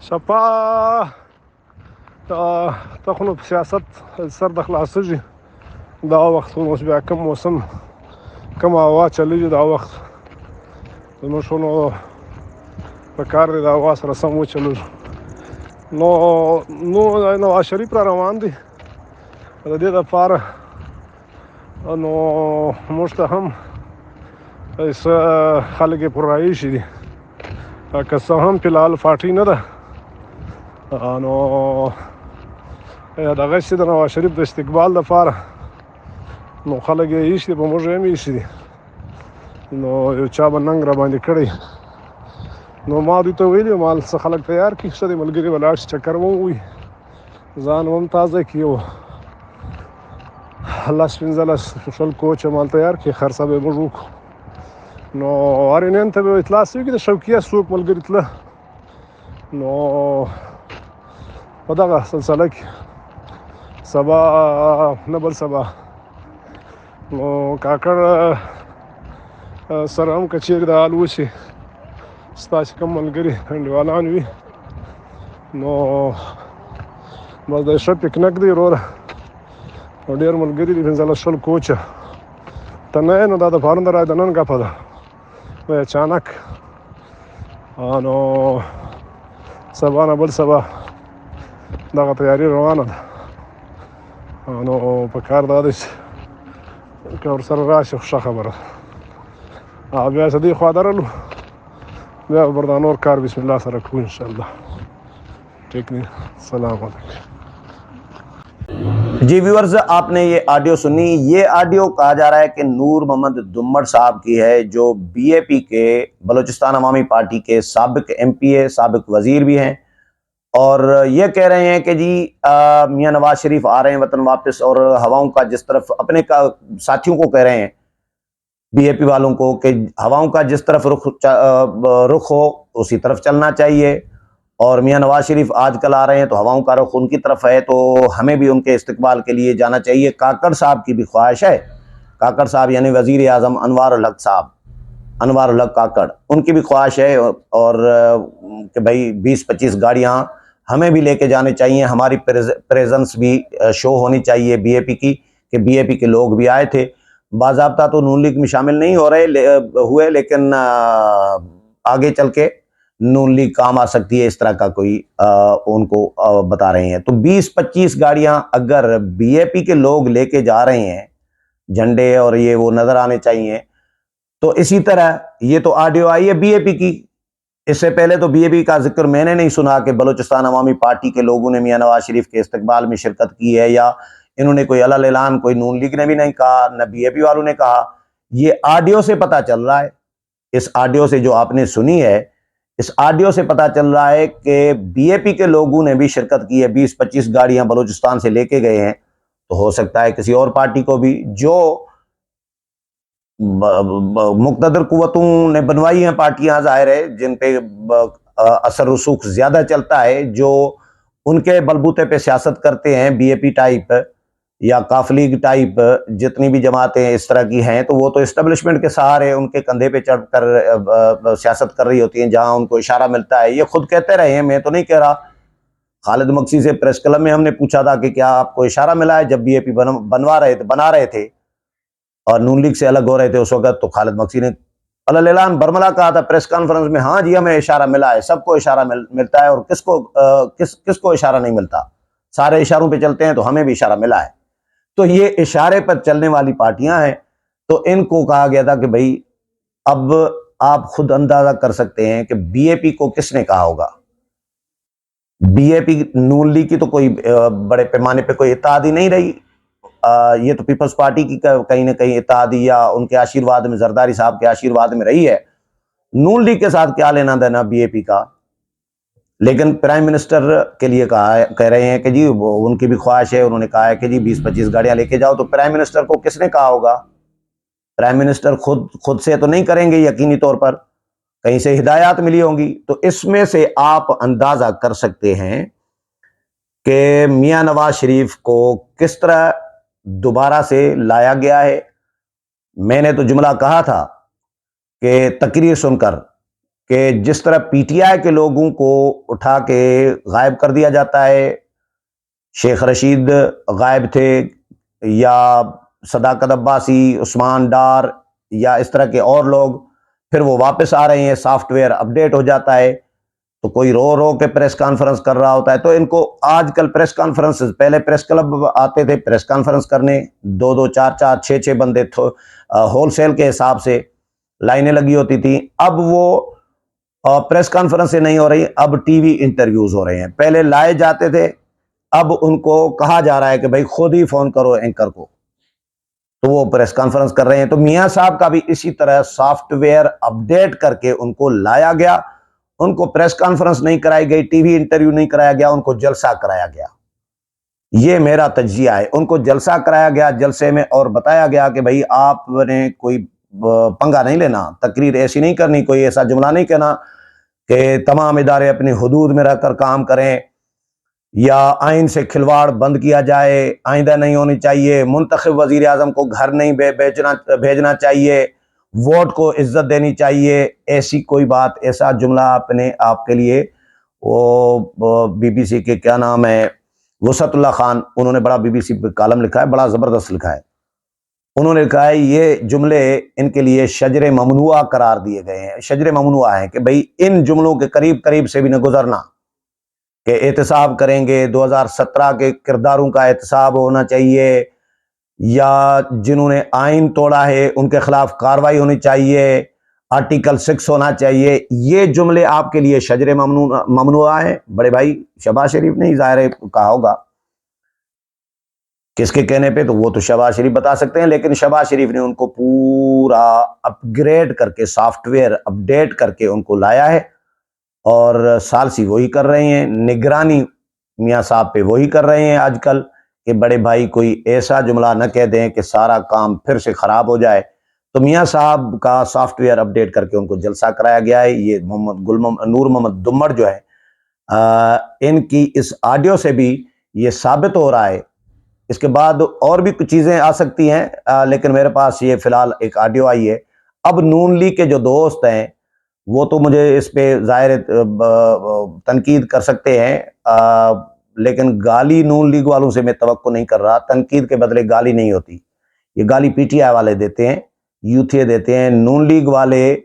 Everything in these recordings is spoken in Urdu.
شپا تخنو سیاست سر د خلاصېږي دا وخت اوس بیا کوم موسم کوم هوا چلیږي دا وخت زموږ شونو په کار دی دا هوا سره سم وچلېږي. نو نواز شریف را روان دی د دې دپاره نو موږ ته هم څه خلک یې پر رایشي دي، که څه هم فلحال پارټي نه ده، نو دغه چې د نواز شریف د استقبال دپاره نو خلک یې ایښي دي، په موږ هم ایښي دي. نو یو چا به ننګ را باندې کړی، نو ما دوی ته ویلي ما څه خلک تیار کړي، ښه دی ملګري به لاړ شي چکر به ووهي، ځان به هم تازه کړي، یو 10-15 شل کوچ مال تیار کړي، خرڅه به یې موږ وکړو. نو آرینین ته به اطلاع شوي چې د شوقیه څوک ملګري تله، نو په دغه سلسله کې سبا نه بل سبا نو کاکړ سره هم که چیرې د حال وشي، ستا چې کوم ملګري انډیوالان وي، نو بس د ښه پکنک دی وروره، نو ډېر ملګري دي 15 شل کوچه، ته نه یې نو دا د پرون د رای د نن ګپه ده، نو اچانک نو سبا نه بل سبا دغه تیاري روانه ده. نو په کار دا دی چې که ورسره راشي ښه خبره ده. بیا چې دې خوا درلو بیا به دا نور کار بسم الله سره کوو انشاءالله. ٹھیک نہیں، السلام علیکم. جی ویورز، آپ نے یہ آڈیو سنی. یہ آڈیو کہا جا رہا ہے کہ نور محمد دمڑ صاحب کی ہے، جو بی اے پی کے بلوچستان عوامی پارٹی کے سابق ایم پی اے، سابق وزیر بھی ہیں، اور یہ کہہ رہے ہیں کہ جی میاں نواز شریف آ رہے ہیں وطن واپس، اور ہواؤں کا جس طرف اپنے ساتھیوں کو کہہ رہے ہیں، بی اے پی والوں کو، کہ ہواؤں کا جس طرف رخ ہو اسی طرف چلنا چاہیے، اور میاں نواز شریف آج کل آ رہے ہیں تو ہواؤں کا رخ ان کی طرف ہے، تو ہمیں بھی ان کے استقبال کے لیے جانا چاہیے. کاکڑ صاحب کی بھی خواہش ہے، کاکڑ صاحب یعنی وزیر اعظم انوار الحق صاحب، انوار الحق کاکڑ، ان کی بھی خواہش ہے، اور کہ بھائی 20-25 گاڑیاں ہمیں بھی لے کے جانے چاہیے، ہماری پریزنس بھی شو ہونی چاہیے بی اے پی کی، کہ بی اے پی کے لوگ بھی آئے تھے. باضابطہ تو نون لیگ میں شامل نہیں ہوئے، لیکن آگے چل کے نون لیگ کام آ سکتی ہے، اس طرح کا کوئی ان کو بتا رہے ہیں. تو 20-25 گاڑیاں اگر بی اے پی کے لوگ لے کے جا رہے ہیں، جھنڈے اور یہ وہ نظر آنے چاہیے. تو اسی طرح یہ تو آڈیو آئی ہے بی اے پی کی، اس سے پہلے تو بی اے پی کا ذکر میں نے نہیں سنا کہ بلوچستان عوامی پارٹی کے لوگوں نے میاں نواز شریف کے استقبال میں شرکت کی ہے، یا انہوں نے کوئی علل اعلان، کوئی نون لیگ نے بھی نہیں کہا، نہ بی اے پی والوں نے کہا. یہ آڈیو سے پتہ چل رہا ہے، اس آڈیو سے جو آپ نے سنی ہے اس آڈیو سے پتا چل رہا ہے کہ بی اے پی کے لوگوں نے بھی شرکت کی ہے، 20-25 گاڑیاں بلوچستان سے لے کے گئے ہیں، تو ہو سکتا ہے کسی اور پارٹی کو بھی، جو مقتدر قوتوں نے بنوائی ہیں پارٹیاں، ظاہر ہے جن پہ اثر رسوخ زیادہ چلتا ہے، جو ان کے بلبوتے پہ سیاست کرتے ہیں، بی اے پی ٹائپ یا کاف لیگ ٹائپ جتنی بھی جماعتیں اس طرح کی ہیں، تو وہ تو اسٹیبلشمنٹ کے سہارے ان کے کندھے پہ چڑھ کر سیاست کر رہی ہوتی ہیں جہاں ان کو اشارہ ملتا ہے۔ یہ خود کہتے رہے ہیں، میں تو نہیں کہہ رہا۔ خالد مکسی سے پریس کلب میں ہم نے پوچھا تھا کہ کیا آپ کو اشارہ ملا ہے جب بی اے پی بنا رہے تھے اور نون لیگ سے الگ ہو رہے تھے اس وقت، تو خالد مکسی نے اعلان برملا کہا تھا پریس کانفرنس میں، ہاں جی ہمیں اشارہ ملا ہے، سب کو اشارہ ملتا ہے، اور کس کو اشارہ نہیں ملتا، سارے اشاروں پہ چلتے ہیں، تو ہمیں بھی اشارہ ملا ہے۔ تو یہ اشارے پر چلنے والی پارٹیاں ہیں، تو ان کو کہا گیا تھا کہ بھائی اب آپ خود اندازہ کر سکتے ہیں کہ بی اے پی کو کس نے کہا ہوگا۔ Be a P known league کی تو کوئی بڑے پیمانے پہ کوئی اتحادی نہیں رہی، یہ تو پیپلز پارٹی کی کہیں نہ کہیں اتحادی یا ان کے آشیرواد میں، زرداری صاحب کے آشیرواد میں رہی ہے۔ نون لیگ کے ساتھ کیا لینا دینا بی اے پی کا؟ لیکن پرائم منسٹر کے لیے کہہ رہے ہیں کہ جی ان کی بھی خواہش ہے، انہوں نے کہا ہے کہ جی 20-25 گاڑیاں لے کے جاؤ، تو پرائم منسٹر کو کس نے کہا ہوگا؟ پرائم منسٹر خود سے تو نہیں کریں گے یقینی طور پر، کہیں سے ہدایات ملی ہوں گی۔ تو اس میں سے آپ اندازہ کر سکتے ہیں کہ میاں نواز شریف کو کس طرح دوبارہ سے لایا گیا ہے۔ میں نے تو جملہ کہا تھا کہ تقریر سن کر کہ جس طرح پی ٹی آئی کے لوگوں کو اٹھا کے غائب کر دیا جاتا ہے، شیخ رشید غائب تھے، یا صداقت عباسی، عثمان ڈار، یا اس طرح کے اور لوگ، پھر وہ واپس آ رہے ہیں، سافٹ ویئر اپڈیٹ ہو جاتا ہے، تو کوئی رو کے پریس کانفرنس کر رہا ہوتا ہے۔ تو ان کو آج کل پریس کانفرنس، پہلے پریس کلب آتے تھے پریس کانفرنس کرنے، 2-2 4-4 6-6 بندے ہول سیل کے حساب سے لائنیں لگی ہوتی تھیں۔ اب وہ پریس کانفرنس سے نہیں ہو رہی، اب ٹی وی انٹرویوز ہو رہے ہیں۔ پہلے لائے جاتے تھے، اب ان کو کہا جا رہا ہے کہ بھائی خود ہی فون کرو اینکر کو، تو وہ پریس کانفرنس کر رہے ہیں۔ تو میاں صاحب کا بھی اسی طرح سافٹ ویئر اپڈیٹ کر کے ان کو لایا گیا، ان کو پریس کانفرنس نہیں کرائی گئی، ٹی وی انٹرویو نہیں کرایا گیا، ان کو جلسہ کرایا گیا۔ یہ میرا تجزیہ ہے، ان کو جلسہ کرایا گیا، جلسے میں اور بتایا گیا کہ بھائی آپ نے کوئی پنگا نہیں لینا، تقریر ایسی نہیں کرنی، کوئی ایسا جملہ نہیں کہنا کہ تمام ادارے اپنی حدود میں رہ کر کام کریں، یا آئین سے کھلواڑ بند کیا جائے، آئندہ نہیں ہونی چاہیے، منتخب وزیر اعظم کو گھر نہیں بھیجنا چاہیے، ووٹ کو عزت دینی چاہیے، ایسی کوئی بات، ایسا جملہ آپ کے لیے وہ بی بی سی کے کیا نام ہے، وسعت اللہ خان، انہوں نے بڑا بی بی سی پہ کالم لکھا ہے، بڑا زبردست لکھا ہے۔ انہوں نے کہا ہے یہ جملے ان کے لیے شجر ممنوعہ قرار دیے گئے ہیں، شجر ممنوعہ ہیں کہ بھئی ان جملوں کے قریب سے بھی نہ گزرنا، کہ احتساب کریں گے، 2017 کے کرداروں کا احتساب ہونا چاہیے، یا جنہوں نے آئین توڑا ہے ان کے خلاف کارروائی ہونی چاہیے، آرٹیکل 6 ہونا چاہیے۔ یہ جملے آپ کے لیے شجر ممنوعہ ہیں۔ بڑے بھائی شہباز شریف نے ظاہر کہا ہوگا، کس کے کہنے پہ، تو وہ تو شہباز شریف بتا سکتے ہیں، لیکن شہباز شریف نے ان کو پورا اپ گریڈ کر کے، سافٹ ویئر اپڈیٹ کر کے ان کو لایا ہے، اور ثالثی وہی کر رہے ہیں، نگرانی میاں صاحب پہ وہی کر رہے ہیں آج کل، کہ بڑے بھائی کوئی ایسا جملہ نہ کہہ دیں کہ سارا کام پھر سے خراب ہو جائے۔ تو میاں صاحب کا سافٹ ویئر اپڈیٹ کر کے ان کو جلسہ کرایا گیا ہے۔ یہ نور محمد دمڑ جو ہے، ان کی اس آڈیو سے بھی یہ ثابت ہو رہا ہے۔ اس کے بعد اور بھی کچھ چیزیں آ سکتی ہیں، لیکن میرے پاس یہ فی الحال ایک آڈیو آئی ہے۔ اب نون لیگ کے جو دوست ہیں وہ تو مجھے اس پہ ظاہر تنقید کر سکتے ہیں، لیکن گالی نون لیگ والوں سے میں توقع نہیں کر رہا۔ تنقید کے بدلے گالی نہیں ہوتی، یہ گالی پی ٹی آئی والے دیتے ہیں، یوتھے دیتے ہیں۔ نون لیگ والے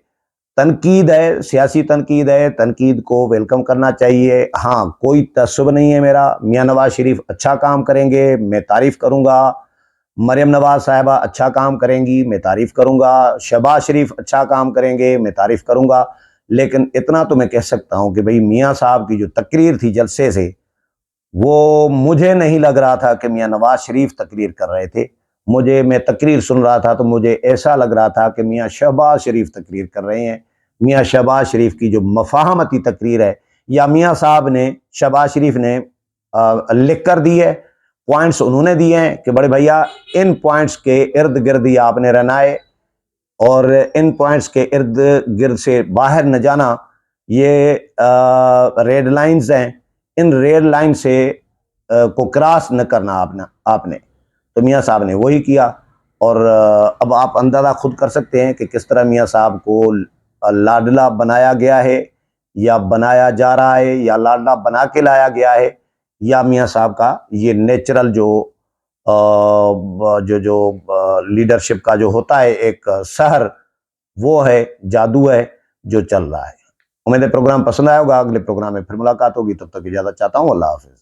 تنقید ہے، سیاسی تنقید ہے، تنقید کو ویلکم کرنا چاہیے۔ ہاں کوئی تعصب نہیں ہے میرا، میاں نواز شریف اچھا کام کریں گے میں تعریف کروں گا، مریم نواز صاحبہ اچھا کام کریں گی میں تعریف کروں گا، شہباز شریف اچھا کام کریں گے میں تعریف کروں گا، لیکن اتنا تو میں کہہ سکتا ہوں کہ بھئی میاں صاحب کی جو تقریر تھی جلسے سے، وہ مجھے نہیں لگ رہا تھا کہ میاں نواز شریف تقریر کر رہے تھے۔ میں تقریر سن رہا تھا تو مجھے ایسا لگ رہا تھا کہ میاں شہباز شریف تقریر کر رہے ہیں۔ میاں شہباز شریف کی جو مفاہمتی تقریر ہے، یا میاں صاحب نے، شہباز شریف نے لکھ کر دی ہے، پوائنٹس انہوں نے دیے ہیں کہ بڑے بھیا ان پوائنٹس کے ارد گرد ہی آپ نے رہنا ہے، اور ان پوائنٹس کے ارد گرد سے باہر نہ جانا، یہ ریڈ لائنز ہیں، ان ریڈ لائن سے کو کراس نہ کرنا آپ نے۔ تو میاں صاحب نے وہی کیا، اور اب آپ اندازہ خود کر سکتے ہیں کہ کس طرح میاں صاحب کو لاڈلا بنایا گیا ہے، یا بنایا جا رہا ہے، یا لاڈلا بنا کے لایا گیا ہے، یا میاں صاحب کا یہ نیچرل جو لیڈرشپ کا جو ہوتا ہے ایک سحر، وہ ہے، جادو ہے جو چل رہا ہے۔ امید ہے پروگرام پسند آیا ہوگا، اگلے پروگرام میں پھر ملاقات ہوگی، تب تک اجازت چاہتا ہوں، اللہ حافظ۔